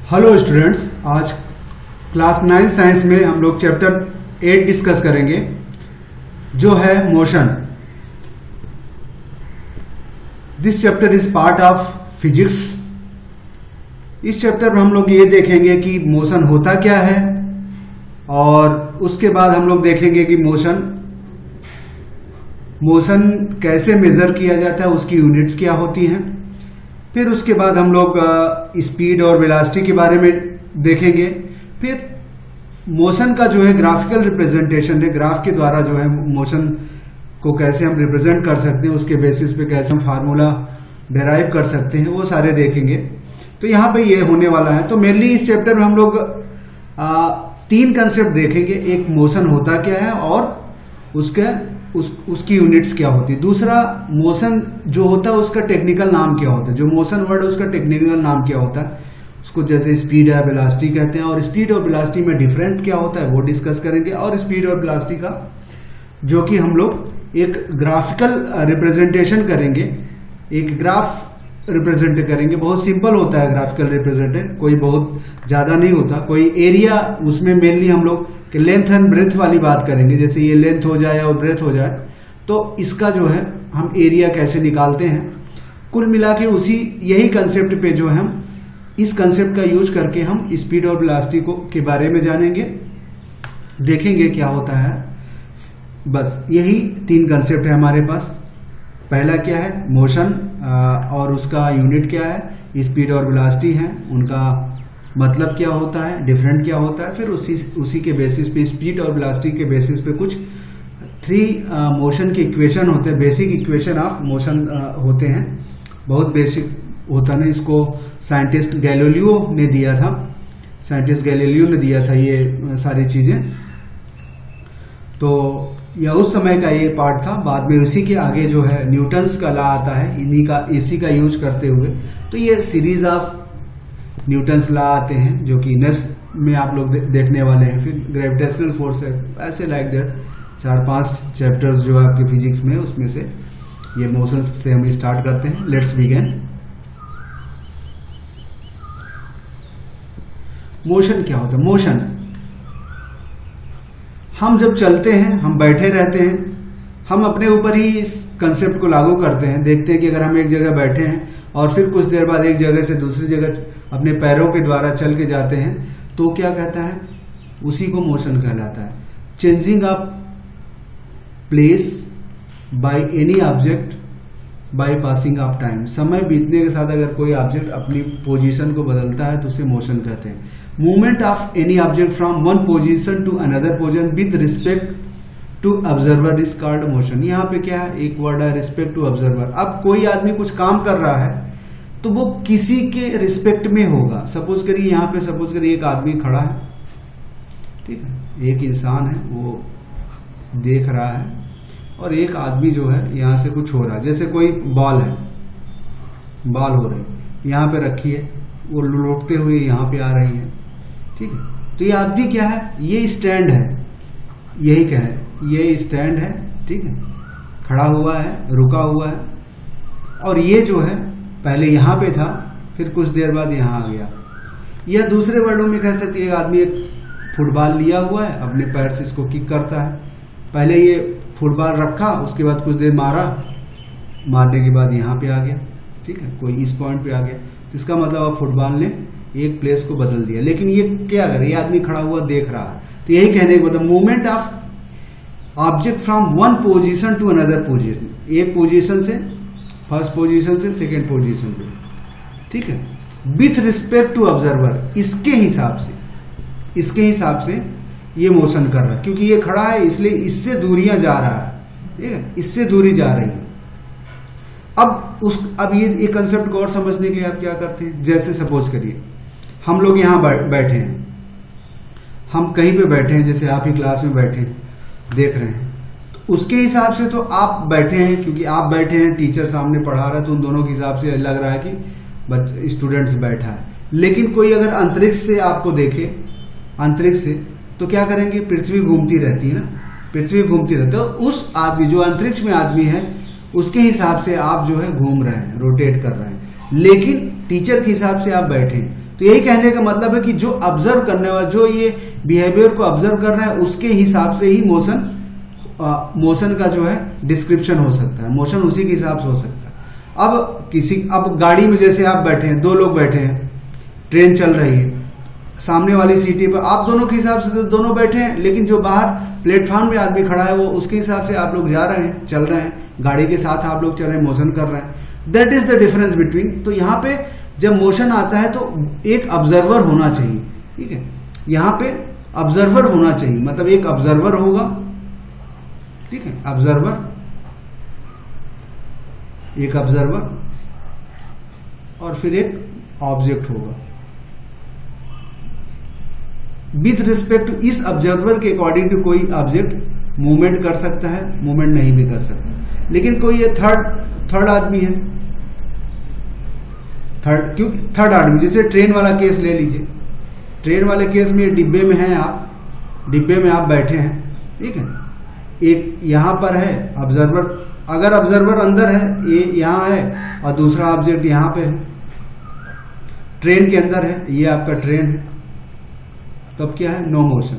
Hello students, आज class 9 science में हम लोग चैप्टर 8 डिस्कस करेंगे जो है motion. This chapter is part of physics. इस चैप्टर में हम लोग ये देखेंगे कि मोशन होता क्या है और उसके बाद हम लोग देखेंगे कि मोशन कैसे मेजर किया जाता है, उसकी यूनिट्स क्या होती हैं। फिर उसके बाद हम लोग स्पीड और वेलोसिटी के बारे में देखेंगे। फिर मोशन का जो है ग्राफिकल रिप्रेजेंटेशन है, ग्राफ के द्वारा जो है मोशन को कैसे हम रिप्रेजेंट कर सकते हैं, उसके बेसिस पे कैसे हम फार्मूला डेराइव कर सकते हैं, वो सारे देखेंगे। तो यहाँ पे ये होने वाला है। तो मेनली इस चैप्टर में हम लोग 3 कंसेप्ट देखेंगे। एक मोशन होता क्या है और उसकी यूनिट्स क्या होती है। दूसरा, मोशन जो होता है उसका टेक्निकल नाम क्या होता है। जो मोशन वर्ड है उसका टेक्निकल नाम क्या होता है, उसको जैसे स्पीड है, वेलोसिटी कहते हैं। और स्पीड और वेलोसिटी में डिफरेंट क्या होता है वो डिस्कस करेंगे। और स्पीड और वेलोसिटी का जो कि हम लोग एक ग्राफिकल रिप्रेजेंटेशन करेंगे, एक ग्राफ रिप्रेजेंट करेंगे। बहुत सिंपल होता है ग्राफिकल रिप्रेजेंटेशन, कोई बहुत ज्यादा नहीं होता। कोई एरिया, उसमें मेनली हम लोग लेंथ एंड ब्रेथ वाली बात करेंगे। जैसे ये लेंथ हो जाए और ब्रेथ हो जाए तो इसका जो है हम एरिया कैसे निकालते हैं। कुल मिला के यही कंसेप्ट पे जो है हम इस कंसेप्ट का यूज करके हम स्पीड और वेलोसिटी के बारे में जानेंगे, देखेंगे क्या होता है। बस यही 3 कंसेप्ट है हमारे पास। पहला क्या है, मोशन और उसका यूनिट क्या है, स्पीड और वेलोसिटी है, उनका मतलब क्या होता है, डिफरेंट क्या होता है। फिर उसी के बेसिस पे, स्पीड और वेलोसिटी के बेसिस पे कुछ 3 मोशन के इक्वेशन होते हैं, बेसिक इक्वेशन ऑफ मोशन होते हैं। बहुत बेसिक होता ना, इसको साइंटिस्ट गैलीलियो ने दिया था ये सारी चीजें। तो यह उस समय का ये पार्ट था। बाद में उसी के आगे जो है न्यूटन्स का लॉ आता है, इसी का यूज करते हुए तो ये सीरीज ऑफ न्यूटन्स लॉ आते हैं जो कि नेक्स्ट में आप लोग देखने वाले हैं। फिर ग्रेविटेशनल फोर्स है, ऐसे लाइक दैट 4-5 चैप्टर्स जो है आपके फिजिक्स में, उसमें से ये मोशन से हम स्टार्ट करते हैं। Let's begin. मोशन क्या होता है। मोशन, हम जब चलते हैं, हम बैठे रहते हैं, हम अपने ऊपर ही इस कंसेप्ट को लागू करते हैं। देखते हैं कि अगर हम एक जगह बैठे हैं और फिर कुछ देर बाद एक जगह से दूसरी जगह अपने पैरों के द्वारा चल के जाते हैं तो क्या कहता है, उसी को मोशन कहलाता है। Changing of place by any object by passing of time. समय बीतने के साथ अगर कोई ऑब्जेक्ट अपनी पोजीशन को बदलता है तो उसे मोशन कहते हैं। Movement of any object from one position to another position with respect to observer is called motion. यहाँ पे क्या है, एक वर्ड है रिस्पेक्ट टू ऑब्जर्वर। अब कोई आदमी कुछ काम कर रहा है तो वो किसी के रिस्पेक्ट में होगा। सपोज करिए यहाँ पे, सपोज करिए एक आदमी खड़ा है, ठीक है, एक इंसान है, वो देख रहा है और एक आदमी जो है यहाँ से कुछ हो रहा है। जैसे कोई बॉल है, बॉल हो रही है, यहाँ पे रखी है, वो लौटते हुए यहाँ पे आ रही है, ठीक है। तो ये आदमी क्या है, ये स्टैंड है, यही क्या है, ये स्टैंड है, ठीक है, खड़ा हुआ है, रुका हुआ है। और ये जो है पहले यहाँ पे था, फिर कुछ देर बाद यहाँ आ गया। या दूसरे वर्डों में कह सकते हैं, एक आदमी एक फुटबॉल लिया हुआ है, अपने पैर से इसको किक करता है। पहले ये फुटबॉल रखा, उसके बाद कुछ देर मारा, मारने के बाद यहाँ पे आ गया, ठीक है, कोई इस पॉइंट पे आ गया। तो इसका मतलब अब फुटबॉल ने एक प्लेस को बदल दिया। लेकिन ये क्या करे, ये आदमी खड़ा हुआ देख रहा है। तो यही कहने का मतलब movement of object from one position to another position, एक पोजीशन से, फर्स्ट पोजीशन से सेकेंड पोजीशन पे, ठीक है, विथ रिस्पेक्ट टू ऑब्जर्वर। इसके हिसाब से ये मोशन कर रहा है, क्योंकि ये खड़ा है इसलिए इससे दूरियां जा रहा है, ठीक है, इससे दूरी जा रही है। अब ये कंसेप्ट को और समझने के लिए आप क्या करते हैं, जैसे सपोज करिए हम लोग यहाँ बैठे हैं, हम कहीं पे बैठे हैं, जैसे आप ही क्लास में बैठे हैं, देख रहे हैं, तो उसके हिसाब से तो आप बैठे हैं, क्योंकि आप बैठे हैं, टीचर सामने पढ़ा रहा है, तो उन दोनों के हिसाब से लग रहा है कि स्टूडेंट्स बैठा है। लेकिन कोई अगर अंतरिक्ष से आपको देखे, अंतरिक्ष से, तो क्या करेंगे, पृथ्वी घूमती रहती है ना, पृथ्वी घूमती रहती है। तो उस आदमी जो अंतरिक्ष में आदमी है उसके हिसाब से आप जो है घूम रहे हैं, रोटेट कर रहे हैं। लेकिन टीचर के हिसाब से आप बैठे हैं तो यही कहने का मतलब है कि जो ऑब्जर्व करने वाला, जो ये बिहेवियर को ऑब्जर्व कर रहा है, उसके हिसाब से ही मोशन का जो है डिस्क्रिप्शन हो सकता है, मोशन उसी के हिसाब से हो सकता है। अब गाड़ी में जैसे आप बैठे हैं, 2 लोग बैठे हैं, ट्रेन चल रही है, सामने वाली सीटी पर आप दोनों के हिसाब से तो दोनों बैठे हैं, लेकिन जो बाहर प्लेटफॉर्म में आदमी खड़ा है वो उसके हिसाब से आप लोग जा रहे हैं, चल रहे हैं, गाड़ी के साथ आप लोग चल रहे हैं, मोशन कर रहे हैं। That is the difference between. तो यहाँ पे जब मोशन आता है तो एक ऑब्जर्वर होना चाहिए, ठीक है, यहाँ पे ऑब्जर्वर होना चाहिए, मतलब एक ऑब्जर्वर होगा, ठीक है, एक ऑब्जर्वर और फिर एक ऑब्जेक्ट होगा। विथ रिस्पेक्ट टू इस ऑब्जर्वर के अकॉर्डिंग टू कोई ऑब्जेक्ट मूवमेंट कर सकता है, मूवमेंट नहीं भी कर सकता। लेकिन कोई ये थर्ड आदमी है, थर्ड आदमी, जैसे ट्रेन वाला केस ले लीजिए। ट्रेन वाले केस में डिब्बे में हैं आप, डिब्बे में आप बैठे हैं, ठीक है, एक यहां पर है ऑब्जर्वर, अगर ऑब्जर्वर अंदर है, ये यहां है और दूसरा ऑब्जेक्ट यहां पे है, ट्रेन के अंदर है, ये आपका ट्रेन है, तो अब क्या है, नो मोशन।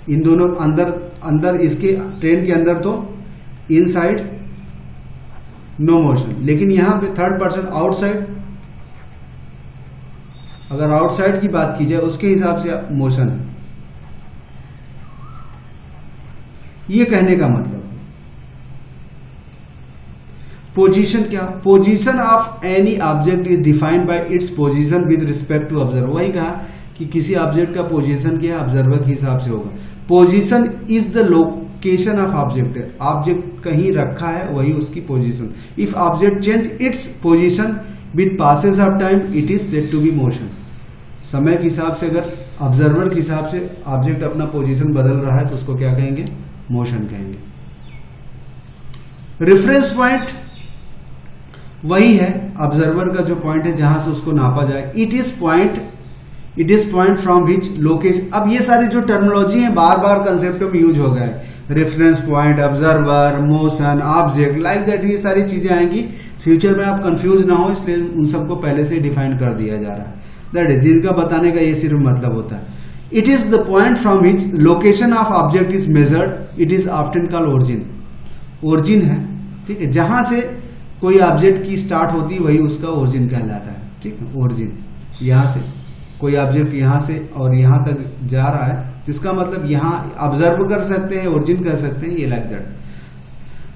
इन दोनों अंदर इसके ट्रेन के अंदर तो इनसाइड नो मोशन, लेकिन यहां पे थर्ड पर्सन आउटसाइड, अगर आउटसाइड की बात की जाए उसके हिसाब से मोशन है। ये कहने का मतलब पोजीशन क्या, position of any object is defined by its position with respect to observer. वही कहा कि किसी ऑब्जेक्ट का पोजीशन क्या है, ऑब्जर्वर के हिसाब से होगा। Position is the location of object, object कहीं रखा है वही उसकी position. If object change its position with passage of time it is said to be motion. समय के हिसाब से अगर ऑब्जर्वर के हिसाब से ऑब्जेक्ट अपना पोजीशन बदल रहा है तो उसको क्या कहेंगे, मोशन कहेंगे। रेफरेंस पॉइंट वही है ऑब्जर्वर का जो पॉइंट है जहां से उसको नापा जाए। It is point from which location. अब ये सारी जो टर्मिनोलॉजी है बार बार कंसेप्टों में यूज हो गए, reference point, observer, motion, object, like that, ये सारी चीजें आएंगी। फ्यूचर में आप कंफ्यूज ना हो इसलिए उन सबको पहले से डिफाइन कर दिया जा रहा है। दैट इज, जिनका बताने का ये सिर्फ मतलब होता है। It is the point from which location of object is measured. It is often called origin. Origin है, ठीक है, जहां से कोई ऑब्जेक्ट की स्टार्ट होती है वही उसका ओरिजिन कहलाता है, ठीक है, ओरिजिन। यहां से कोई ऑब्जेक्ट यहां से और यहां तक जा रहा है, इसका मतलब यहां ऑब्जर्व कर सकते हैं, ओरिजिन कर सकते हैं, ये like that.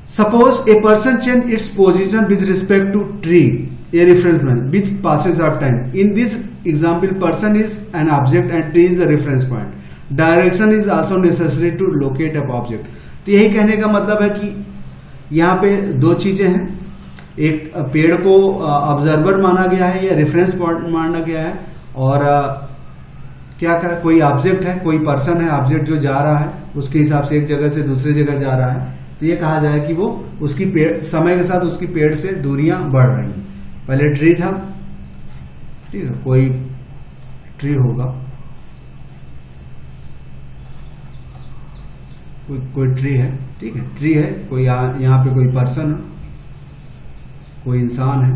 Suppose a person change its position with respect to tree, a reference point, with passage of time. In this example, person is an object and tree is the reference point. Direction is also necessary to locate a object. तो यही कहने का मतलब है कि यहाँ पे 2 चीजें हैं, एक पेड़ को ऑब्जर्वर माना गया है या रेफरेंस पॉइंट माना गया है, और क्या कर, कोई ऑब्जेक्ट है, कोई पर्सन है, ऑब्जेक्ट जो जा रहा है उसके हिसाब से एक जगह से दूसरी जगह जा रहा है। तो ये कहा जाए कि वो उसकी पेड़, समय के साथ उसकी पेड़ से दूरियां बढ़ रही हैं। पहले ट्री था, ठीक है, कोई ट्री होगा, कोई ट्री है, ठीक है, ट्री है, कोई यहाँ पे कोई पर्सन है, कोई इंसान है,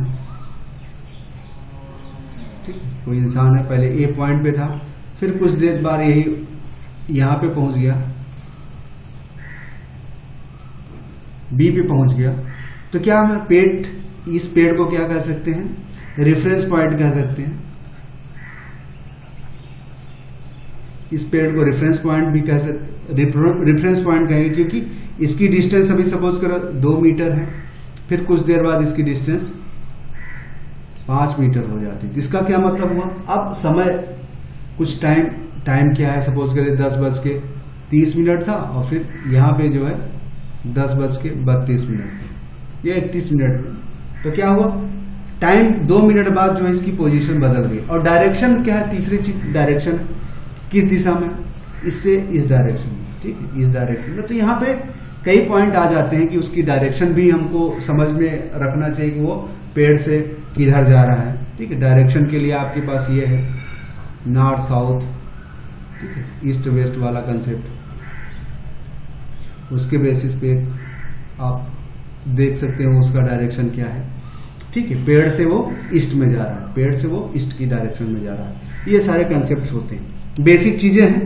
ठीक है, कोई इंसान है, पहले ए पॉइंट पे था, फिर कुछ देर बाद यही यहाँ पे पहुंच गया, बी पे पहुंच गया। तो क्या हम इस पेड़ को क्या कह सकते हैं, रेफरेंस पॉइंट कह सकते हैं। इस पेड़ को रेफरेंस पॉइंट भी कह सकते, रेफरेंस पॉइंट कहेंगे क्योंकि इसकी डिस्टेंस अभी सपोज करो 2 मीटर है, फिर कुछ देर बाद इसकी डिस्टेंस 5 मीटर हो जाती है। इसका क्या मतलब हुआ, अब समय कुछ टाइम क्या है, सपोज करें 10:30 था और फिर यहाँ पे जो है 10:32 या 31 मिनट। तो क्या हुआ, टाइम 2 मिनट बाद जो है इसकी पोजीशन बदल गई। और डायरेक्शन क्या है, तीसरी चीज डायरेक्शन, किस दिशा में, इससे इस डायरेक्शन में, ठीक है, इस डायरेक्शन में। तो यहाँ पे कई पॉइंट आ जाते हैं कि उसकी डायरेक्शन भी हमको समझ में रखना चाहिए कि वो पेड़ से किधर जा रहा है, ठीक है। डायरेक्शन के लिए आपके पास ये है नॉर्थ साउथ, ठीक है, ईस्ट वेस्ट वाला कंसेप्ट, उसके बेसिस पे आप देख सकते हो उसका डायरेक्शन क्या है। ठीक है, पेड़ से वो ईस्ट में जा रहा है, पेड़ से वो ईस्ट की डायरेक्शन में जा रहा है। ये सारे कंसेप्ट होते हैं, बेसिक चीजें हैं,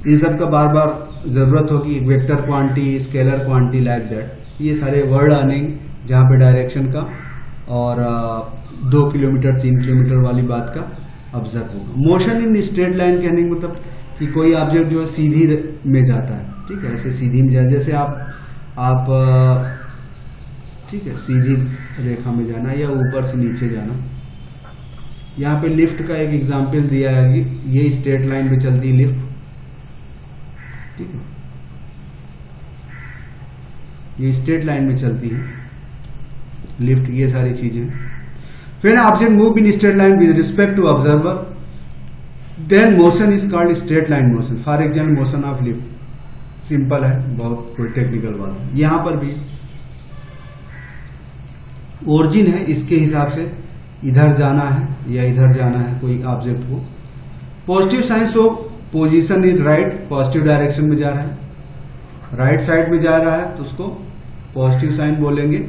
इन सब का बार बार जरूरत होगी। Vector quantity, scalar quantity, like that, ये सारे वर्ड अर्निंग जहाँ पे डायरेक्शन का और 2 किलोमीटर 3 किलोमीटर वाली बात का ऑब्जर्व होगा। मोशन इन स्ट्रेट लाइन कहने का मतलब कि कोई ऑब्जेक्ट जो है सीधी में जाता है, ठीक है, ऐसे सीधी में जाए, जैसे आप ठीक है, सीधी रेखा में जाना या ऊपर से नीचे जाना। यहाँ पे लिफ्ट का एक एग्जाम्पल दिया है कि ये स्ट्रेट लाइन में चलती है लिफ्ट, ठीक है, ये स्ट्रेट लाइन में चलती है लिफ्ट, ये सारी चीजें। When object move in straight line with respect to observer, then motion is called straight line motion. For example, motion of lift. Simple है, बहुत कोई टेक्निकल बात है। यहां पर भी ओरिजिन है, इसके हिसाब से इधर जाना है या इधर जाना है कोई ऑब्जेक्ट को। Positive sign show position in right, positive direction में जा रहा है, राइट साइड में जा रहा है तो उसको पॉजिटिव साइन बोलेंगे,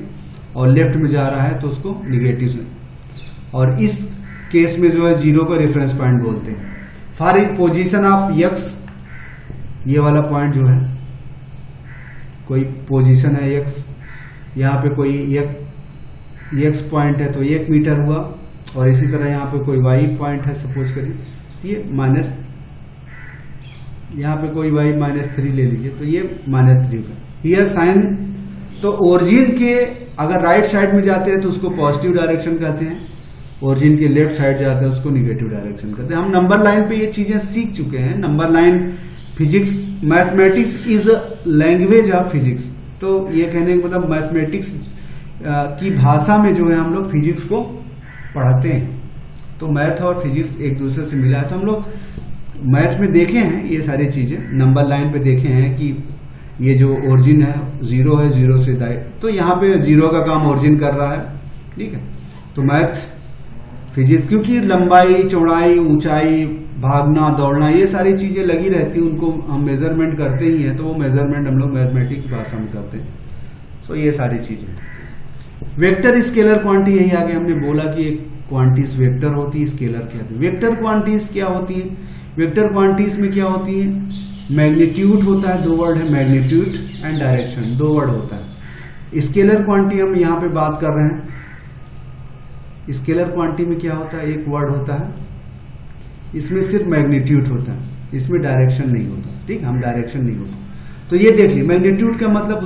और लेफ्ट में जा रहा है तो उसको निगेटिव साइन। और इस केस में जो है 0 को रेफरेंस पॉइंट बोलते हैं। फॉर पोजीशन ऑफ एक्स, ये वाला पॉइंट जो है, कोई पोजीशन है एक्स, यहाँ पे कोई एक्स पॉइंट है तो 1 मीटर हुआ, और इसी तरह यहाँ पे कोई वाई पॉइंट है सपोज करिए, तो ये माइनस, यहाँ पे कोई वाई -3 ले लीजिए तो ये -3 का। हियर साइन, तो ओरिजिन के अगर राइट साइड में जाते हैं तो उसको पॉजिटिव डायरेक्शन कहते हैं, ओरिजिन के लेफ्ट साइड जाते हैं उसको निगेटिव डायरेक्शन कहते हैं। हम नंबर लाइन पे ये चीजें सीख चुके हैं। Number line, physics, mathematics is language of physics, तो ये कहने का मतलब मैथमेटिक्स की भाषा में जो है हम लोग फिजिक्स को पढ़ाते हैं। तो मैथ और फिजिक्स एक दूसरे से मिला है, तो हम लोग मैथ में देखे हैं ये सारी चीजें, नंबर लाइन पे देखे हैं कि ये जो ओरिजिन है 0 है, 0 से तो यहाँ पे 0 का काम ओरिजिन कर रहा है, ठीक है। तो मैथ, फिजिक्स, क्योंकि लंबाई, चौड़ाई, ऊंचाई, भागना, दौड़ना, ये सारी चीजें लगी रहती हैं, उनको हम मेजरमेंट करते ही हैं, तो वो मेजरमेंट हम लोग मैथमेटिक्स की भाषा में करते हैं। तो ये सारी चीजें। वेक्टर स्केलर क्वांटिटी, यही आगे हमने बोला कि एक क्वांटिटीज वेक्टर होती है, स्केलर क्या होती है। वेक्टर क्वांटिटीज क्या होती है? वेक्टर क्वांटिटीज में क्या होती है? मैग्नीट्यूड होता है, 2 वर्ड है, मैग्नीट्यूड एंड डायरेक्शन, 2 वर्ड होता है। स्केलर क्वांटिटी हम यहाँ पे बात कर रहे हैं। स्केलर क्वांटिटी में क्या होता है? 1 वर्ड होता है, इसमें सिर्फ मैग्नीट्यूड होता है, इसमें डायरेक्शन नहीं होता, ठीक, हम डायरेक्शन नहीं होता। तो ये देख ली, मैग्नीट्यूड का मतलब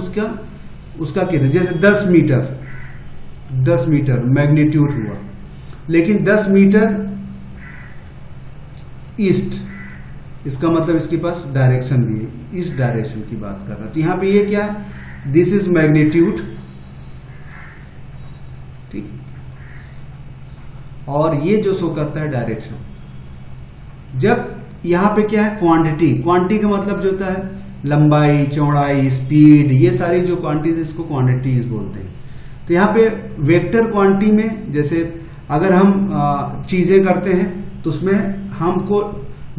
उसका कितना, जैसे 10 मीटर मैग्नीट्यूड हुआ, लेकिन 10 मीटर ईस्ट, इसका मतलब इसके पास डायरेक्शन भी है, इस डायरेक्शन की बात कर रहा है। तो यहां पे ये क्या है? दिस इज मैग्नीट्यूड, ठीक, और ये जो शो करता है डायरेक्शन। जब यहां पे क्या है? क्वांटिटी, क्वांटिटी का मतलब जो होता है लंबाई, चौड़ाई, स्पीड, ये सारी जो क्वांटिटीज, इसको क्वांटिटीज बोलते हैं। तो यहाँ पे वेक्टर क्वांटिटी में जैसे अगर हम चीजें करते हैं तो उसमें हमको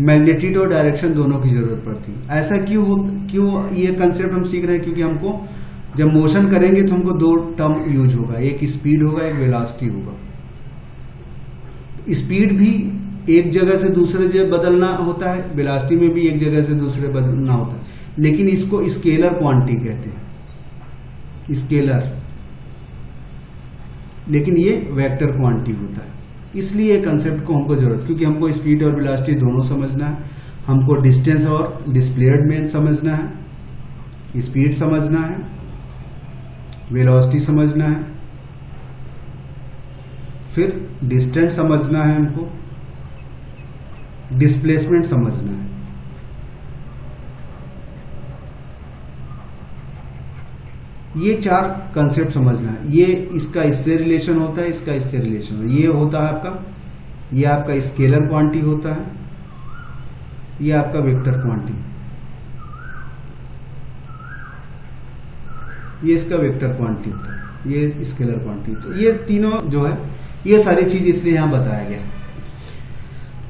मैग्नीट्यूड और डायरेक्शन दोनों की जरूरत पड़ती है। ऐसा क्यों ये कंसेप्ट हम सीख रहे हैं? क्योंकि हमको जब मोशन करेंगे तो हमको 2 टर्म यूज होगा, एक स्पीड होगा, एक वेलोसिटी होगा। स्पीड भी एक जगह से दूसरे जगह बदलना होता है, वेलोसिटी में भी एक जगह से दूसरे बदलना होता है, लेकिन इसको स्केलर क्वांटिटी कहते हैं, स्केलर, लेकिन ये वेक्टर क्वांटिटी होता है। इसलिए कंसेप्ट को हमको जरूरत, क्योंकि हमको स्पीड और वेलोसिटी दोनों समझना है, हमको डिस्टेंस और डिस्प्लेसमेंट समझना है, स्पीड समझना है, वेलोसिटी समझना है, फिर डिस्टेंस समझना है, हमको डिस्प्लेसमेंट समझना है। ये 4 कंसेप्ट समझना है। ये इसका इससे रिलेशन होता है, इसका इससे रिलेशन होता है। ये होता है आपका, ये आपका स्केलर क्वांटिटी होता है, ये आपका वेक्टर क्वांटिटी, ये इसका वेक्टर क्वांटिटी होता है, ये स्केलर क्वांटिटी। तो ये तीनों जो है, ये सारी चीज इसलिए यहां बताया गया।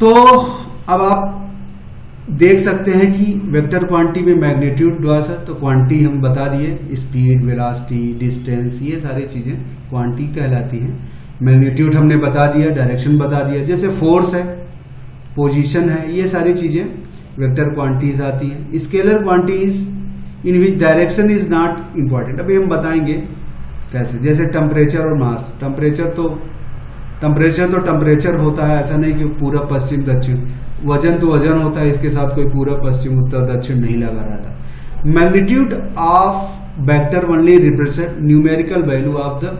तो अब आप देख सकते हैं कि वेक्टर क्वांटिटी में मैग्नीट्यूड द्वारा, तो क्वांटिटी हम बता दिए, स्पीड, वेलोसिटी, डिस्टेंस, ये सारी चीजें क्वांटिटी कहलाती हैं। मैग्नीट्यूड हमने बता दिया, डायरेक्शन बता दिया। जैसे फोर्स है, पोजीशन है, ये सारी चीजें वेक्टर क्वांटिटीज आती हैं। Scalar quantities in which direction is not important, अभी हम बताएंगे कैसे। जैसे टेम्परेचर और मास, टेम्परेचर तो टेम्परेचर होता है, ऐसा नहीं कि पूरा पश्चिम दक्षिण। वजन तो वजन होता है, इसके साथ कोई पूरा पश्चिम उत्तर दक्षिण नहीं लगा रहता। Magnitude of vector only represent numerical value of the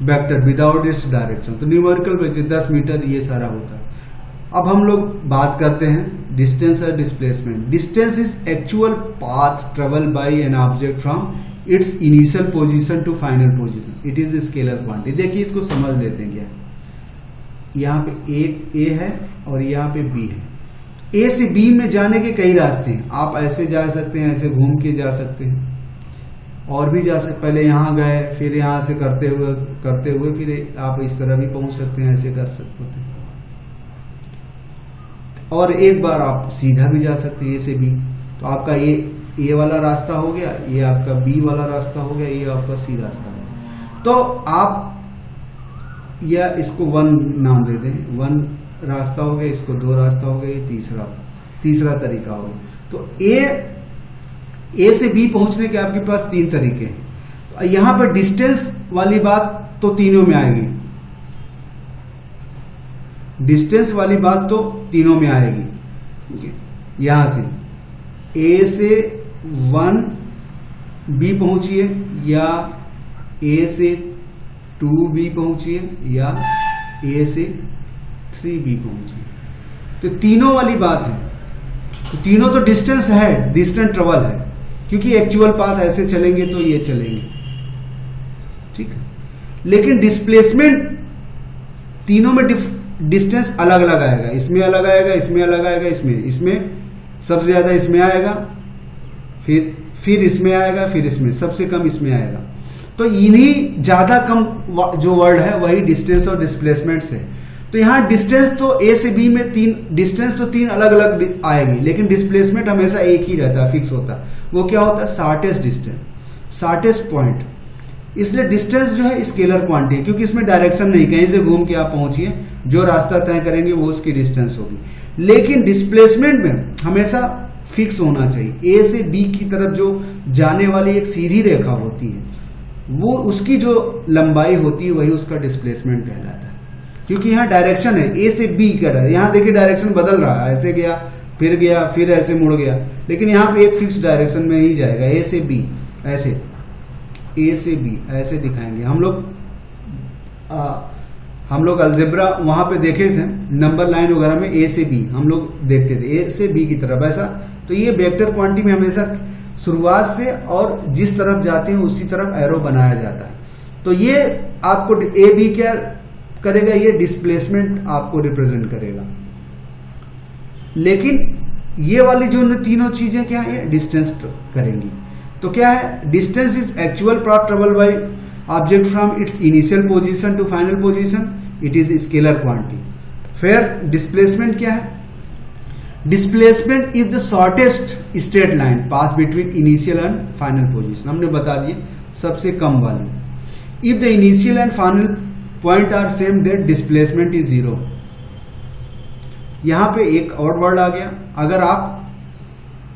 vector without its direction. तो न्यूमेरिकल वैल्यू 10 मीटर, ये सारा होता है। अब हम लोग बात करते हैं डिस्टेंस और displacement. Distance is actual path travel by an object from its initial position to final position. It is scalar quantity. देखिए इसको समझ लेते हैं क्या। यहाँ पे एक ए है और यहाँ पे बी है। ए से बी में जाने के कई रास्ते हैं। आप ऐसे जा सकते हैं, ऐसे घूम के जा सकते हैं, और भी जा सकते। पहले यहाँ गए, फिर यहाँ से करते हुए फिर आप इस तरह भी पहुंच सकते हैं, ऐसे कर सकते हैं। और एक बार आप सीधा भी जा सकते हैं ए से बी। तो आपका ए वाला रास्ता हो गया, ये आपका बी वाला रास्ता हो गया, ये आपका सी रास्ता है। तो आप या इसको 1 नाम दे दें, 1 रास्ता हो गया, इसको 2 रास्ता हो गया, ये तीसरा तरीका हो गया। तो ए से बी पहुंचने के आपके पास 3 तरीके हैं। यहां पर डिस्टेंस वाली बात तो तीनों में आएगी, डिस्टेंस वाली बात तो तीनों में आएगी। यहां से ए से 1 बी पहुंचिए, या ए से 2 बी पहुंचिए, या ए से 3 बी पहुंचिए। तो तीनों वाली बात है। तो तीनों तो डिस्टेंस है, डिस्टेंस ट्रेवल है, क्योंकि एक्चुअल पाथ ऐसे चलेंगे तो ये चलेंगे, ठीक है। लेकिन डिस्प्लेसमेंट तीनों में डिस्टेंस अलग अलग आएगा। इसमें अलग आएगा, इसमें अलग आएगा, इसमें सबसे ज्यादा इसमें आएगा, फिर इसमें आएगा, फिर इसमें सबसे कम इसमें आएगा। तो इन्हीं ज्यादा कम जो वर्ड है वही डिस्टेंस और डिस्प्लेसमेंट से। तो यहां डिस्टेंस तो ए से बी में 3 अलग अलग आएगी, लेकिन डिस्प्लेसमेंट हमेशा एक ही रहता है, फिक्स होता है। वो क्या होता है? Shortest distance, shortest point. इसलिए डिस्टेंस जो है स्केलर क्वांटिटी है, क्योंकि इसमें डायरेक्शन नहीं, कहीं से घूम के आप पहुंचिए, जो रास्ता तय करेंगे वो उसकी डिस्टेंस होगी। लेकिन डिस्प्लेसमेंट में हमेशा फिक्स होना चाहिए। ए से बी की तरफ जो जाने वाली एक सीधी रेखा होती है, वो उसकी जो लंबाई होती है वही उसका डिस्प्लेसमेंट कहलाता है। क्योंकि यहाँ डायरेक्शन है, ए से बी का डायरेक्शन। यहाँ देखिए डायरेक्शन बदल रहा है, ऐसे गया, फिर ऐसे मुड़ गया, लेकिन यहाँ पे एक फिक्स डायरेक्शन में ही जाएगा। ए से बी ऐसे, ए से बी ऐसे दिखाएंगे हम लोग अलजेब्रा वहां पे देखे थे, नंबर लाइन वगैरह में ए से बी हम लोग देखते थे, ए से बी की तरफ ऐसा। तो ये वेक्टर क्वांटिटी में हमेशा शुरुआत से और जिस तरफ जाते हैं उसी तरफ एरो बनाया जाता है। तो ये आपको ए बी क्या करेगा? ये डिस्प्लेसमेंट आपको रिप्रेजेंट करेगा। लेकिन ये वाली जो तीनों चीजें क्या है? डिस्टेंस करेंगी। तो क्या है? Distance is actual path travel by object from its initial position to final position, it is scalar quantity. फिर डिस्प्लेसमेंट क्या है? Displacement is the shortest straight line path between initial and final position. हमने बता दिए सबसे कम वाली। If the initial and final point are same then displacement is 0। यहां पे एक और वर्ड आ गया, अगर आप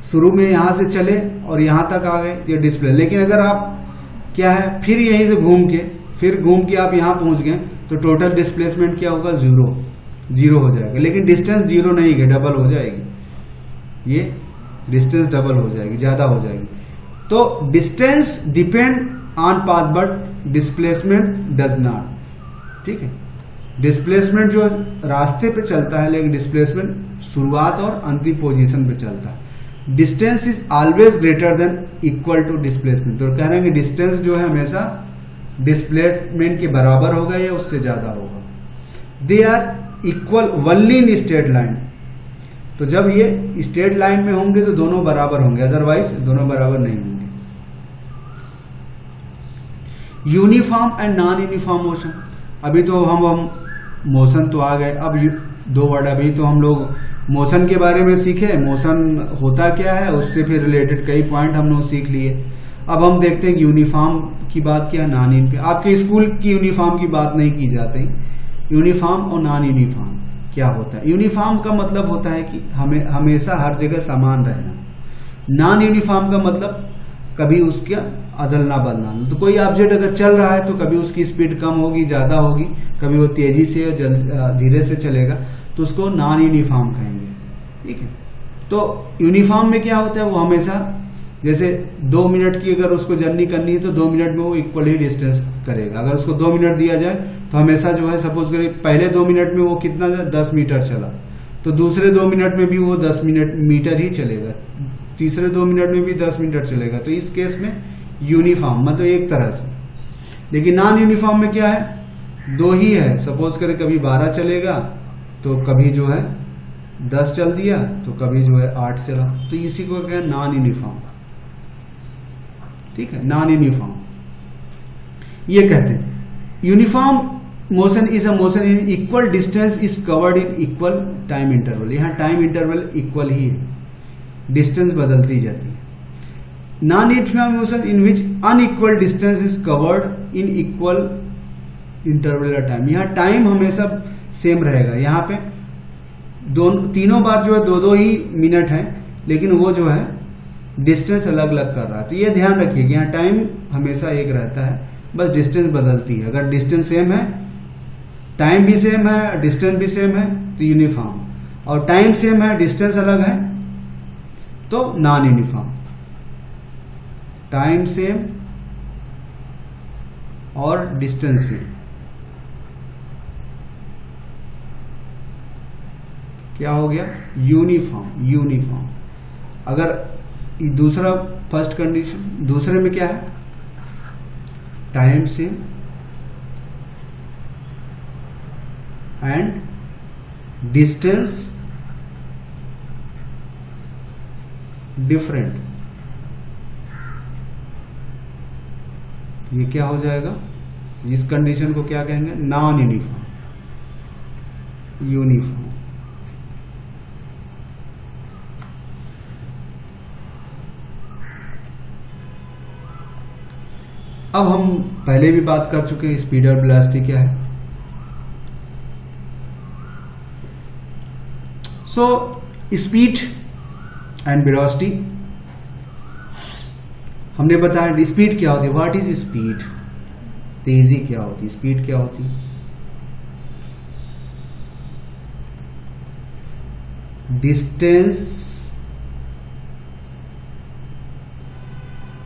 शुरू में यहां से चले और यहां तक आ गए ये डिस्प्ले, लेकिन अगर आप क्या है फिर यहीं से घूम के आप यहां पहुंच गए तो टोटल डिस्प्लेसमेंट क्या होगा? 0 हो जाएगा। लेकिन डिस्टेंस 0 नहीं है, डबल हो जाएगी, ये डिस्टेंस डबल हो जाएगी, ज्यादा हो जाएगी। तो distance depend on path but displacement does not. ठीक है, डिस्प्लेसमेंट जो रास्ते पे चलता है, लेकिन डिस्प्लेसमेंट शुरुआत और अंतिम पोजीशन पे चलता है। Distance is always greater than equal to displacement. तो कह रहे हैं कि डिस्टेंस जो है हमेशा डिस्प्लेसमेंट के बराबर होगा या उससे ज्यादा होगा। They are equal only in straight line. तो जब ये स्ट्रेट लाइन में होंगे तो दोनों बराबर होंगे, अदरवाइज दोनों बराबर नहीं होंगे। Uniform and non uniform motion. अभी तो हम मोशन तो आ गए, अब 2 वर्ड अभी तो हम लोग मोशन के बारे में सीखे। मोशन होता क्या है, उससे फिर रिलेटेड कई पॉइंट हम लोग सीख लिए। अब हम देखते हैं यूनिफॉर्म की बात क्या, नॉन यूनिफॉर्म। आपके स्कूल की यूनिफॉर्म की बात नहीं की जाती। यूनिफॉर्म और नॉन यूनिफॉर्म क्या होता है? यूनिफॉर्म का मतलब होता है कि हमें हमेशा हर जगह समान रहना। नॉन यूनिफॉर्म का मतलब कभी उसका अदलना बदलना। तो कोई ऑब्जेक्ट अगर चल रहा है तो कभी उसकी स्पीड कम होगी, ज्यादा होगी, कभी वो तेजी से धीरे से चलेगा, तो उसको नॉन यूनिफॉर्म कहेंगे। ठीक है। तो यूनिफॉर्म में क्या होता है, वो हमेशा जैसे 2 मिनट की अगर उसको जर्नी करनी है तो 2 मिनट में वो इक्वल ही डिस्टेंस करेगा। अगर उसको 2 मिनट दिया जाए तो हमेशा जो है, सपोज करें पहले 2 मिनट में वो कितना 10 मीटर चला, तो दूसरे 2 मिनट में भी वो 10 मीटर ही चलेगा, तीसरे 2 मिनट में भी 10 मीटर चलेगा। तो इस केस में यूनिफॉर्म मतलब एक तरह से। लेकिन नॉन यूनिफॉर्म में क्या है, 2 ही है। सपोज करें कभी 12 चलेगा तो कभी जो है 10 चल दिया, तो कभी जो है 8 चला। तो इसी को क्या है, नॉन यूनिफॉर्म। ठीक है, नॉन यूनिफॉर्म ये कहते हैं। Uniform motion is a motion in equal distance is covered in equal time interval. यहां टाइम इंटरवल इक्वल ही है, डिस्टेंस बदलती जाती है। Non uniform motion in which unequal distance is covered in equal interval time. यहां time हमेशा same रहेगा। यहां पे तीनों बार जो है 2-2 ही मिनट है, लेकिन वो जो है डिस्टेंस अलग अलग कर रहा है। तो ये ध्यान रखिए कि यहाँ टाइम हमेशा एक रहता है, बस डिस्टेंस बदलती है। अगर डिस्टेंस सेम है, टाइम भी सेम है, डिस्टेंस भी सेम है, तो यूनिफॉर्म। और टाइम सेम है, डिस्टेंस अलग है, तो नॉन यूनिफॉर्म। टाइम सेम और डिस्टेंस सेम, क्या हो गया, यूनिफॉर्म। यूनिफॉर्म। अगर दूसरा फर्स्ट कंडीशन, दूसरे में क्या है, time same and distance different. ये क्या हो जाएगा, इस कंडीशन को क्या कहेंगे, नॉन यूनिफॉर्म। यूनिफॉर्म। अब हम पहले भी बात कर चुके हैं, स्पीड और वेलोसिटी क्या है। सो स्पीड एंड वेलोसिटी हमने बताया। स्पीड क्या होती है, व्हाट इज स्पीड, तेजी क्या होती है, स्पीड क्या होती है, distance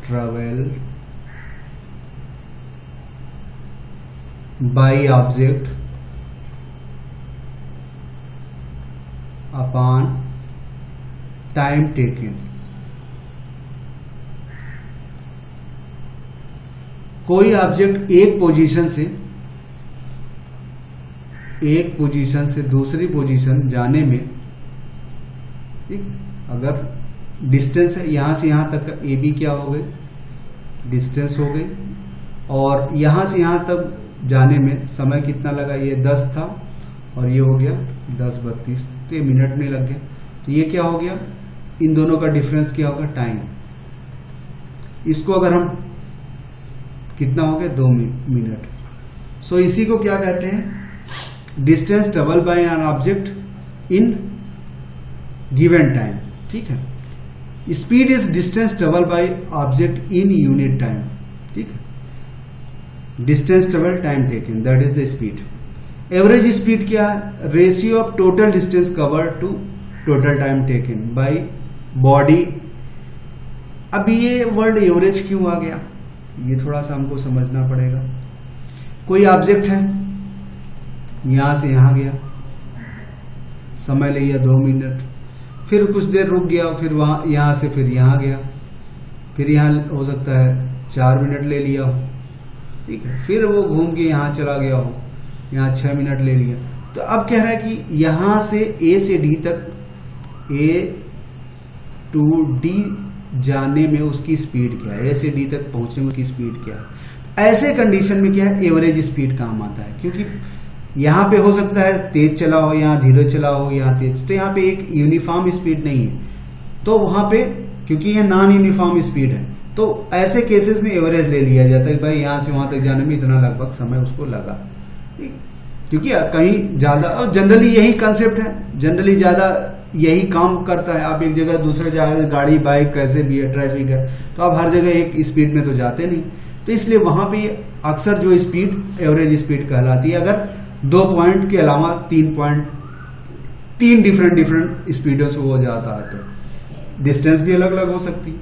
travel by object upon time taken। कोई ऑब्जेक्ट एक पोजीशन से दूसरी पोजीशन जाने में, ठीक, अगर डिस्टेंस है यहां से यहां तक, ए बी क्या हो गए, डिस्टेंस हो गई, और यहां से यहां तक जाने में समय कितना लगा, ये 10 था और ये हो गया 10:32, तो ये मिनट में लग गया। तो ये क्या हो गया, इन दोनों का डिफरेंस क्या होगा, टाइम। इसको अगर हम कितना हो गया, 2 मिनट। सो इसी को क्या कहते हैं, distance travel by an object in given time. ठीक है। Speed is distance travel by object in unit time. ठीक है। Distance travel time taken, that is the speed. Average speed क्या है, ratio of total distance covered to total time taken by body. अब ये word average क्यों आ गया, ये थोड़ा सा हमको समझना पड़ेगा। कोई ऑब्जेक्ट है, यहां से यहां गया, समय लिया 2 मिनट, फिर कुछ देर रुक गया, फिर वहां यहां से फिर यहां गया, फिर यहां हो सकता है 4 मिनट ले लिया हो, ठीक है, फिर वो घूम के यहां चला गया हो, यहां 6 मिनट ले लिया। तो अब कह रहा है कि यहां से ए से डी तक, ए टू डी जाने में उसकी स्पीड क्या है, ए से डी तक पहुंचने में उसकी स्पीड क्या है। ऐसे कंडीशन में क्या है, एवरेज स्पीड काम आता है, क्योंकि यहां पे हो सकता है तेज चला हो, यहां धीरे चला हो, यहां तेज, तो यहां पे एक यूनिफॉर्म स्पीड नहीं है। तो वहां पे क्योंकि यह नॉन यूनिफॉर्म स्पीड है, तो ऐसे केसेस में एवरेज ले लिया जाता है कि भाई यहाँ से वहां तक जाने में इतना लगभग समय उसको लगा, क्योंकि कहीं ज्यादा, और जनरली यही कंसेप्ट है, जनरली ज्यादा यही काम करता है। आप एक जगह दूसरे जगह गाड़ी बाइक कैसे भी है, ट्रैफिक है, तो आप हर जगह एक स्पीड में तो जाते नहीं, तो इसलिए वहां पे अक्सर जो स्पीड एवरेज स्पीड कहलाती है। अगर 2 पॉइंट के अलावा 3 डिफरेंट स्पीडों से हो जाता है तो डिस्टेंस भी अलग अलग हो सकती है।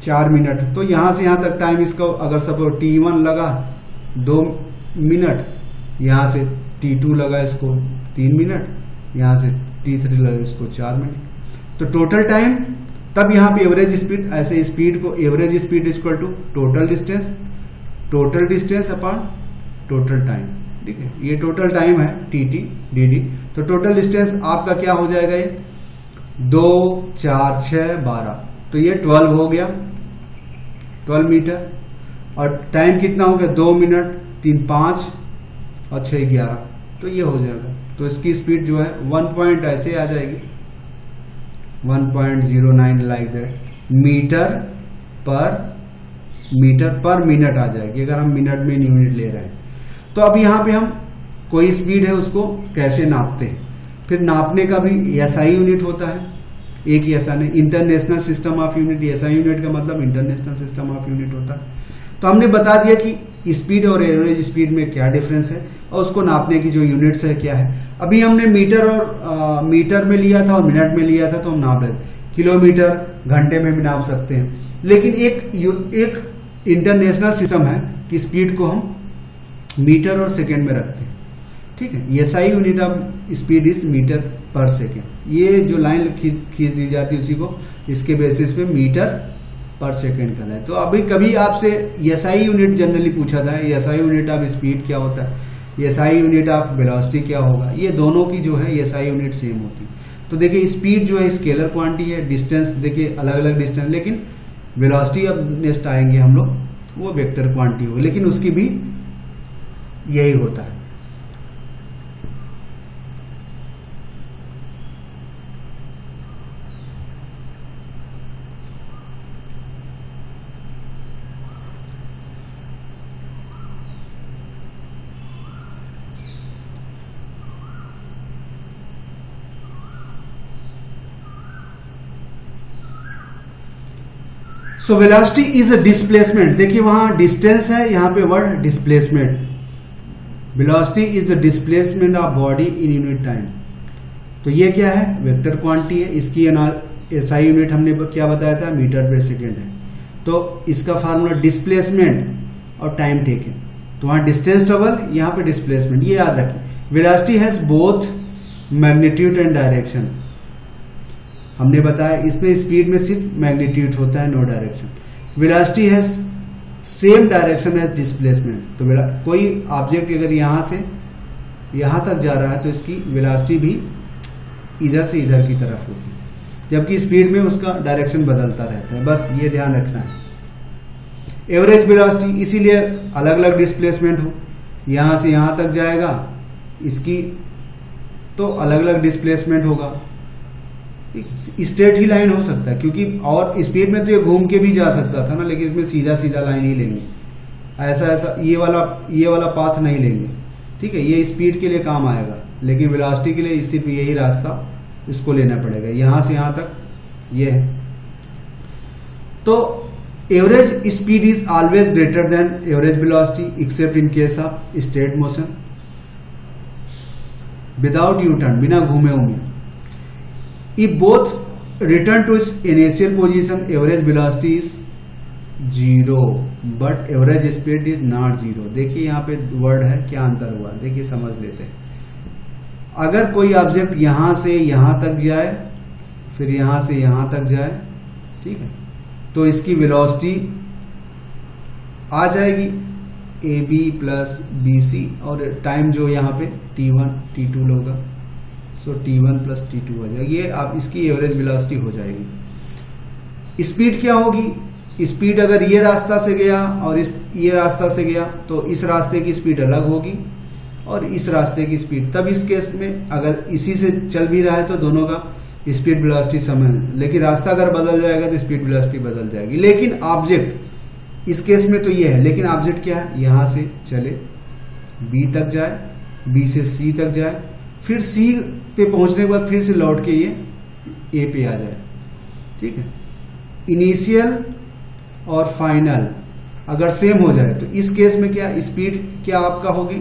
4 मिनट, तो यहां से यहां तक टाइम इसका अगर सपोज T1 लगा 2 मिनट, यहां से T2 लगा इसको 3 मिनट, यहां से T3 लगा इसको 4 मिनट, तो टोटल टाइम, तब यहां पे एवरेज स्पीड, ऐसे स्पीड को average speed equal to total distance upon total time. ठीक है, ये टोटल टाइम है TT DD, तो टोटल डिस्टेंस आपका क्या हो जाएगा, ये 2 4 6 12, तो ये 12 हो गया, 12 मीटर, और टाइम कितना हो गया 2 मिनट 3 5 और 6 11, तो ये हो जाएगा। तो इसकी स्पीड जो है 1 पॉइंट ऐसे आ जाएगी 1.09 like that metre per minute आ जाएगी, अगर हम मिनट में यूनिट ले रहे हैं। तो अब यहाँ पे हम कोई स्पीड है उसको कैसे नापते हैं, फिर नापने का भी SI यूनिट होता है, एक ही ऐसा नहीं, international system of unit, SI unit का मतलब इंटरनेशनल सिस्टम ऑफ यूनिट होता है। तो हमने बता दिया कि स्पीड और एवरेज स्पीड में क्या डिफरेंस है और उसको नापने की जो यूनिट्स है क्या है। अभी हमने मीटर में लिया था और मिनट में लिया था, तो हम नाप रहे थे, किलोमीटर घंटे में भी नाप सकते हैं, लेकिन एक इंटरनेशनल सिस्टम है कि स्पीड को हम मीटर और सेकेंड में रखते हैं। ठीक है, SI unit of speed is metre per second, ये जो लाइन खींच दी जाती है उसी को इसके बेसिस पे मीटर पर सेकेंड का है। तो अभी कभी आपसे SI यूनिट जनरली पूछा था, SI यूनिट ऑफ स्पीड क्या होता है, SI यूनिट ऑफ वेलोसिटी क्या होगा, ये दोनों की जो है SI यूनिट सेम होती है। तो देखिए स्पीड जो है स्केलर क्वांटिटी है, डिस्टेंस देखिए अलग अलग डिस्टेंस, लेकिन वेलोसिटी अब नेक्स्ट आएंगे हम लोग, वो वेक्टर क्वांटिटी हो, लेकिन उसकी भी यही होता है। So velocity is a displacement, देखिए वहां डिस्टेंस है, यहां पे word displacement. Velocity is the displacement of body in unit time. तो ये क्या है, वेक्टर क्वांटिटी है, इसकी SI यूनिट हमने क्या बताया था, मीटर पर सेकेंड है। तो इसका फार्मूला डिस्प्लेसमेंट और टाइम टेकन, तो वहां डिस्टेंस डबल, यहाँ पे डिस्प्लेसमेंट, ये याद रखें। Velocity has both magnitude and direction, हमने बताया इसमें स्पीड में सिर्फ मैग्नीट्यूड होता है, no direction. Velocity has same direction as displacement, तो कोई ऑब्जेक्ट अगर यहां से यहां तक जा रहा है तो इसकी वेलोसिटी भी इधर से इधर की तरफ होगी, जबकि स्पीड में उसका डायरेक्शन बदलता रहता है, बस ये ध्यान रखना है। एवरेज वेलोसिटी इसीलिए अलग अलग डिस्प्लेसमेंट हो, यहां से यहां तक जाएगा, इसकी तो अलग अलग डिस्प्लेसमेंट होगा। स्ट्रेट ही लाइन हो सकता है, क्योंकि और स्पीड में तो ये घूम के भी जा सकता था ना, लेकिन इसमें सीधा सीधा लाइन ही लेंगे, ऐसा ये वाला पाथ नहीं लेंगे। ठीक है, ये स्पीड के लिए काम आएगा, लेकिन वेलोसिटी के लिए सिर्फ यही रास्ता इसको लेना पड़ेगा, यहां से यहां तक ये है। तो average speed is always greater then average velocity accept in case of straight motion without U turn, बिना घूमे उमे। If both return to its initial position, average velocity is 0, but average speed is not 0। देखिए यहाँ पे word है, क्या अंतर हुआ, देखिए समझ लेते हैं। अगर कोई ऑब्जेक्ट यहां से यहां तक जाए, फिर यहां से यहां तक जाए, ठीक है, तो इसकी वेलोसिटी आ जाएगी AB प्लस BC, और टाइम जो यहाँ पे T1 T2 होगा, सो T1 प्लस T2 हो जाएगा, ये आप इसकी एवरेज वेलोसिटी हो जाएगी। स्पीड क्या होगी, स्पीड अगर ये रास्ता से गया और ये रास्ता से गया, तो इस रास्ते की स्पीड अलग होगी और इस रास्ते की स्पीड, तब इस केस में अगर इसी से चल भी रहा है तो दोनों का स्पीड वेलोसिटी समय, लेकिन रास्ता अगर बदल जाएगा तो स्पीड वेलोसिटी बदल जाएगी। लेकिन ऑब्जेक्ट इस केस में तो ये है, लेकिन ऑब्जेक्ट क्या है, यहां से चले बी तक जाए, बी से सी तक जाए, फिर सी पे पहुंचने के बाद फिर से लौट के ये ए पे आ जाए। ठीक है, इनिशियल और फाइनल अगर सेम हो जाए तो इस केस में क्या स्पीड क्या आपका होगी,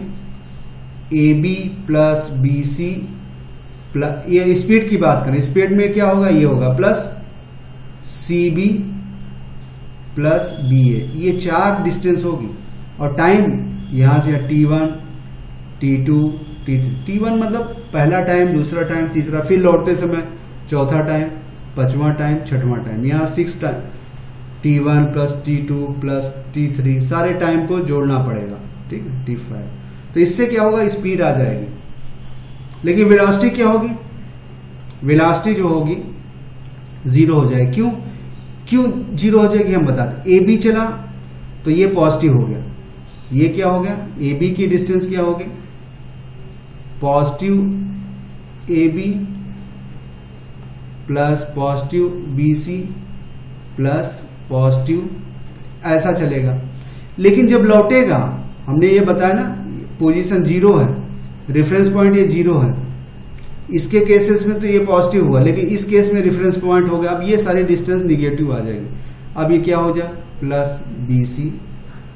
A B plus B C plus, ये स्पीड की बात करें, स्पीड में क्या होगा, ये होगा plus C B plus B A, ये 4 डिस्टेंस होगी। और टाइम यहां से T1 T2 T3, T1 मतलब पहला टाइम, दूसरा टाइम, तीसरा, फिर लौटते समय चौथा टाइम, पांचवा टाइम, छठवां टाइम, यहाँ 6 time, T1 plus T2 plus T3, सारे टाइम को जोड़ना पड़ेगा। ठीक है, T5। तो इससे क्या होगा, स्पीड आ जाएगी। लेकिन वेलोसिटी क्या होगी, वेलोसिटी जो होगी 0 हो जाएगी। क्यों 0 हो जाएगी हम बताते। ए बी चला तो ये पॉजिटिव हो गया, ये क्या हो गया, ए बी की डिस्टेंस क्या होगी, positive A B plus positive B C plus positive, ऐसा चलेगा। लेकिन जब लौटेगा, हमने ये बताया ना, पोजीशन 0 है, रेफरेंस पॉइंट ये 0 है। इसके केसेस में तो ये पॉजिटिव हुआ, लेकिन इस केस में रेफरेंस पॉइंट हो गया, अब ये सारे डिस्टेंस निगेटिव आ जाएंगे। अब ये क्या हो जाए, plus B C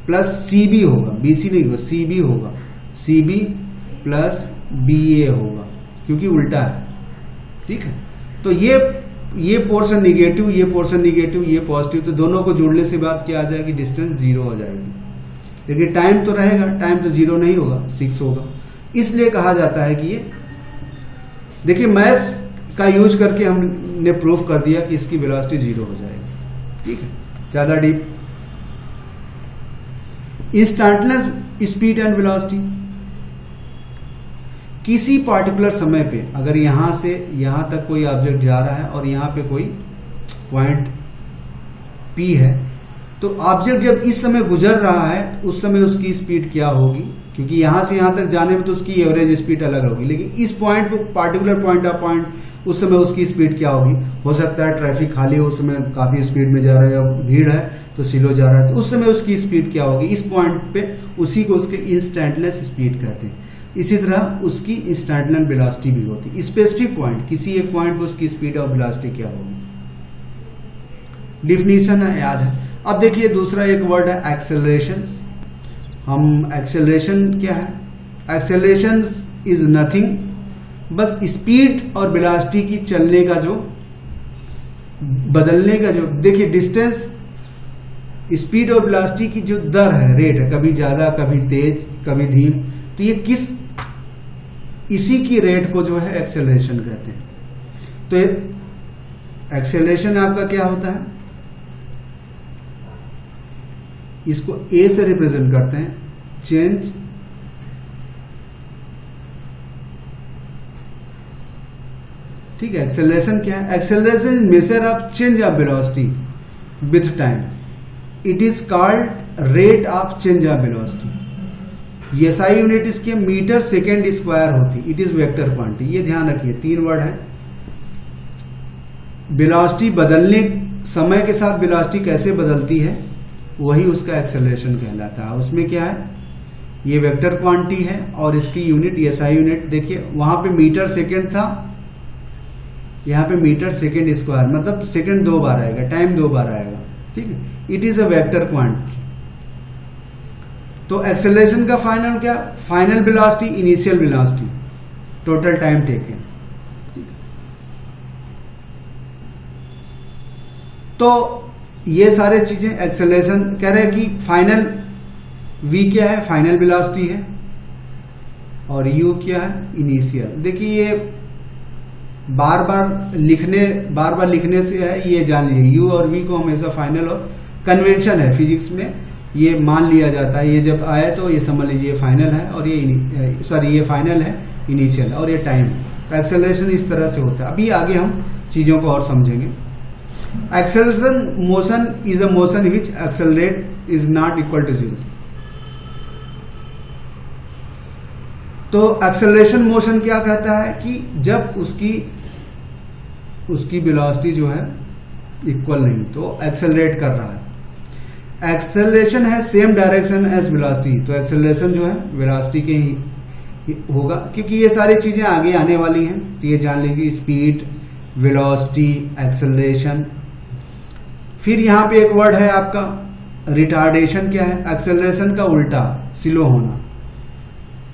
plus C B होगा, बी सी नहीं होगा, सी बी होगा, C B plus B A होगा, क्योंकि उल्टा है। ठीक है, तो ये पोर्शन निगेटिव, ये पोर्शन निगेटिव, ये पॉजिटिव, तो दोनों को जोड़ने से बात क्या आ जाएगी, डिस्टेंस 0 हो जाएगी। लेकिन टाइम तो रहेगा, टाइम तो 0 नहीं होगा, 6 होगा। इसलिए कहा जाता है कि ये देखिए मैथ्स का यूज करके हमने प्रूफ कर दिया कि इसकी वेलोसिटी 0 हो जाएगी। ठीक है, ज्यादा deep. Instantaneous speed and velocity, किसी पार्टिकुलर समय पे अगर यहां से यहां तक कोई ऑब्जेक्ट जा रहा है और यहां पे कोई पॉइंट P है, तो ऑब्जेक्ट जब इस समय गुजर रहा है उस समय उसकी स्पीड क्या होगी, क्योंकि यहां से यहां तक जाने में तो उसकी एवरेज स्पीड अलग होगी, लेकिन इस पॉइंट पे पार्टिकुलर पॉइंट ऑफ पॉइंट उस समय उसकी स्पीड क्या होगी। हो सकता है ट्रैफिक खाली हो, उस समय काफी स्पीड में जा रहा है, या भीड़ है तो स्लो जा रहा है, तो उस समय उसकी स्पीड क्या होगी इस पॉइंट पे, उसी को उसके इंस्टेंटेनियस स्पीड कहते हैं। इसी तरह उसकी इंस्टेंटेनियस वेलोसिटी भी होती है। स्पेसिफिक पॉइंट, किसी एक पॉइंट पे उसकी स्पीड और वेलोसिटी क्या होगी, डिफिनीशन है, याद है। अब देखिए दूसरा एक वर्ड है एक्सेलरेशन। हम एक्सेलरेशन क्या है, एक्सेलरेशन इज नथिंग, बस स्पीड और वेलोसिटी की चलने का जो बदलने का जो, देखिए डिस्टेंस, स्पीड और वेलोसिटी की जो दर है, रेट है, कभी ज्यादा कभी तेज कभी धीम, तो ये किस, इसी की रेट को जो है एक्सेलरेशन कहते हैं। तो एक्सेलरेशन आपका क्या होता है, इसको ए से रिप्रेजेंट करते हैं, चेंज ठीक है। एक्सेलरेशन क्या है, acceleration measure of change of velocity with time, it is called rate of change of velocity. SI unit इसके मीटर सेकेंड स्क्वायर होती, इट इज वेक्टर क्वांटिटी, ये ध्यान रखिए, 3 वर्ड है। वेलोसिटी बदलने, समय के साथ वेलोसिटी कैसे बदलती है वही उसका एक्सेलरेशन कहलाता है। उसमें क्या है, ये वेक्टर क्वांटिटी है और इसकी यूनिट एसआई यूनिट, देखिए वहां पे मीटर सेकेंड था, यहां पे मीटर सेकेंड स्क्वायर, मतलब सेकेंड 2 बार आएगा, टाइम 2 बार आएगा। ठीक है, it is a vector quantity. तो एक्सेलरेशन का फाइनल क्या, final velocity, initial velocity, total time taken. तो ये सारे चीजें एक्सेलरेशन कह रहे हैं कि फाइनल v क्या है, फाइनल वेलोसिटी है, और u क्या है, इनिशियल। देखिए ये बार बार लिखने से है, ये जान लीजिए u और v को हमेशा फाइनल, और कन्वेंशन है फिजिक्स में, ये मान लिया जाता है, ये जब आए तो ये समझ लीजिए फाइनल है, और ये फाइनल है, इनिशियल, और ये टाइम। तो एक्सेलरेशन इस तरह से होता है। अभी आगे हम चीजों को और समझेंगे। Acceleration motion is a motion which accelerate is not equal to 0। तो एक्सेलरेशन मोशन क्या कहता है कि जब उसकी उसकी वेलोसिटी जो है इक्वल नहीं, तो एक्सेलरेट कर रहा है। एक्सेलरेशन है सेम डायरेक्शन एज वेलोसिटी, तो एक्सेलरेशन जो है वेलोसिटी के ही होगा, क्योंकि ये सारी चीजें आगे आने वाली हैं, तो ये जान लेंगे, स्पीड, वेलोसिटी, एक्सेलरेशन। फिर यहाँ पे एक वर्ड है आपका रिटार्डेशन। क्या है? एक्सेलरेशन का उल्टा, स्लो होना।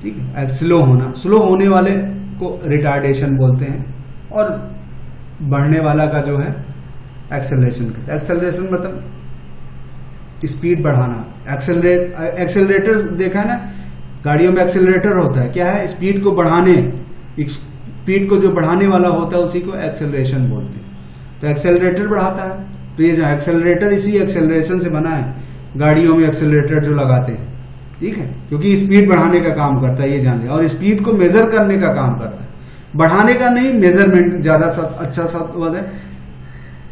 ठीक है, स्लो होना, स्लो होने वाले को रिटार्डेशन बोलते हैं, और बढ़ने वाला का जो है एक्सेलरेशन कहते हैं। एक्सेलरेशन मतलब स्पीड बढ़ाना। एक्सेलरेटर देखा है ना, गाड़ियों में एक्सेलरेटर होता है, क्या है? स्पीड को बढ़ाने, स्पीड को जो बढ़ाने वाला होता है उसी को एक्सेलरेशन बोलते हैं। तो एक्सेलरेटर बढ़ाता है, तो ये जो एक्सेलरेटर इसी एक्सेलरेशन से बना है, गाड़ियों में एक्सेलरेटर जो लगाते हैं, ठीक है, क्योंकि स्पीड बढ़ाने का काम करता है, ये जान लिया, और स्पीड को मेजर करने का काम करता है, बढ़ाने का नहीं, मेजरमेंट ज्यादा अच्छा शब्द है।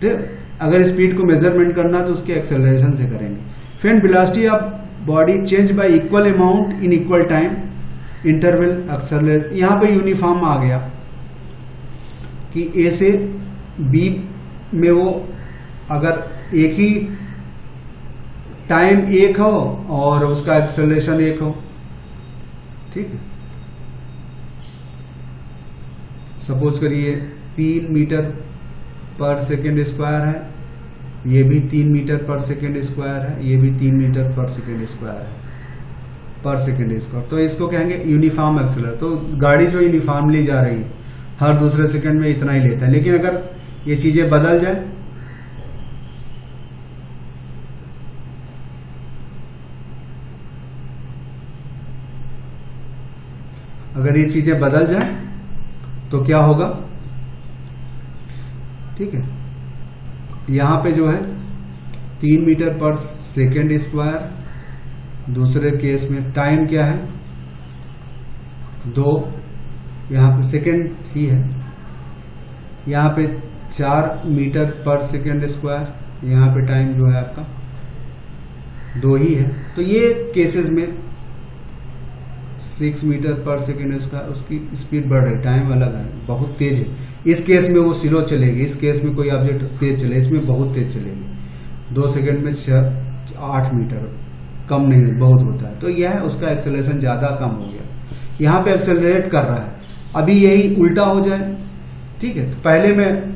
ठीक, अगर स्पीड को मेजरमेंट करना तो उसके एक्सेलरेशन से करेंगे। फिर velocity of body change y equal amount in equal time interval accelerate. यहां पे यूनिफॉर्म आ गया कि ए से बी में वो अगर एक ही टाइम एक हो और उसका एक्सेलरेशन एक हो, ठीक है। सपोज करिए 3 मीटर पर सेकेंड स्क्वायर है, ये भी 3 मीटर पर सेकेंड स्क्वायर है, ये भी 3 मीटर पर सेकेंड स्क्वायर है, पर सेकेंड स्क्वायर, तो इसको कहेंगे यूनिफॉर्म एक्सेलरेटर। तो गाड़ी जो यूनिफॉर्मली जा रही है, हर दूसरे सेकंड में इतना ही लेता है। लेकिन अगर ये चीजें बदल जाए, अगर ये चीजें बदल जाए तो क्या होगा? ठीक है, यहां पे जो है 3 मीटर पर सेकेंड स्क्वायर, दूसरे केस में टाइम क्या है 2, यहां पे सेकेंड ही है, यहां पे 4 मीटर पर सेकेंड स्क्वायर, यहां पे टाइम जो है आपका 2 ही है। तो ये केसेस में 6 मीटर पर सेकेंड स्क्वायर, उसकी स्पीड बढ़ रही, टाइम अलग है, बहुत तेज है। इस केस में वो स्लो चलेगी, इस केस में कोई ऑब्जेक्ट तेज चले, इसमें बहुत तेज चलेगी। 2 सेकेंड में 8 मीटर, कम नहीं, बहुत होता है। तो यह है उसका एक्सेलरेशन ज्यादा कम हो गया, यहाँ पे एक्सेलरेट कर रहा है। अभी यही उल्टा हो जाए, ठीक है, तो पहले में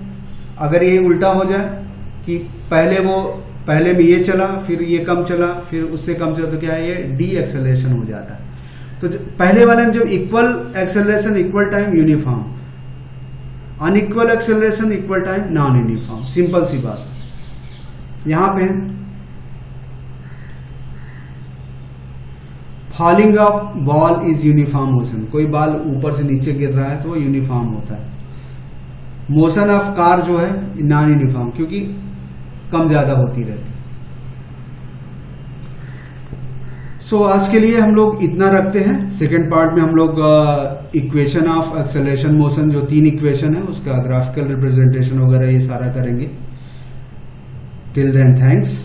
अगर ये उल्टा हो जाए कि पहले में ये चला, फिर ये कम चला, फिर उससे कम चला, तो क्या है, ये डी एक्सेलरेशन हो जाता है। तो पहले वाले में जब equal acceleration equal time uniform, unequal acceleration equal time non uniform, simple सी बात है। यहां पे falling of ball is uniform motion, कोई बॉल ऊपर से नीचे गिर रहा है तो वो यूनिफॉर्म होता है। मोशन ऑफ कार जो है नॉन यूनिफॉर्म, क्योंकि कम ज्यादा होती रहती है। सो आज के लिए हम लोग इतना रखते हैं। सेकेंड पार्ट में हम लोग इक्वेशन ऑफ एक्सेलरेशन मोशन, जो 3 इक्वेशन है, उसका ग्राफिकल रिप्रेजेंटेशन वगैरह ये सारा करेंगे। Till then thanks.